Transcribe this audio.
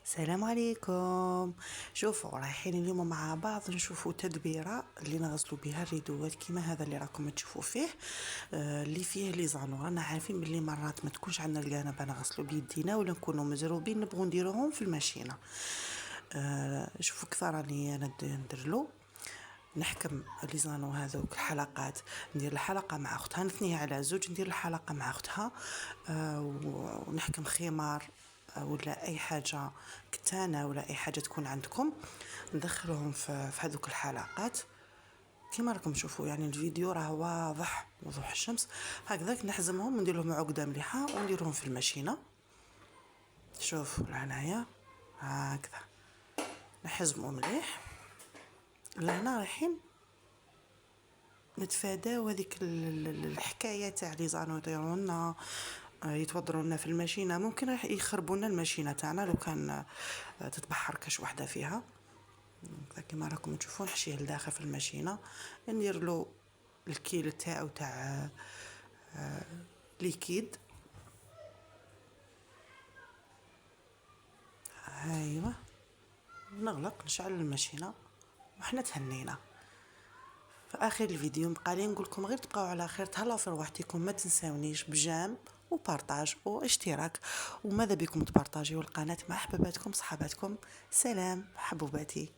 السلام عليكم. شوفوا رايحين اليوم مع بعض نشوفوا تدبيره اللي نغسلوا بها الريدوات كيما هذا اللي راكم تشوفوا فيه. اللي فيه لي زانو رانا عارفين باللي مرات ما تكونش عندنا الكنبه نغسلوا بيدينا ولا نكونوا مزروبين نبغوا نديروهم في الماشينه. شوفوا كيف راني انا نديرلو نحكم لي زانو هذوك الحلقات. ندير الحلقه مع اختها نثنيها على زوج، ندير الحلقه مع اختها. ونحكم خمار ولا اي حاجه كتانه ولا اي حاجه تكون عندكم ندخلهم في هذوك الحلقات كيما راكم تشوفوا. يعني الفيديو راه واضح وضوح الشمس. هكذاك نحزمهم وندير لهم عقده مليحه ونديرهم في الماشينه. شوفوا هنايا هكذا نحزموا مليح. لهنا رايحين نتفاداو هذيك الحكايه تاع لي زانو يطيروا لنا يتوضروا لنا في الماشينه. ممكن راح يخربوا لنا الماشينه تاعنا لو كان تتبحر كاش وحده فيها. كيما راكم تشوفوا نحشيه لداخل في الماشينه، ندير له الكيل تاعو تاع ليكيد. ايوا نغلق نشعل الماشينه وحنا تهنينا. في اخر الفيديو بقى لي نقول لكم غير تبقاو على خير، تهلاو في رواحتكم، ما تنساونيش بجام وبارطاج واشتراك، وماذا بكم تبارطاجيو القناه مع حباباتكم صحاباتكم. سلام حبوباتي.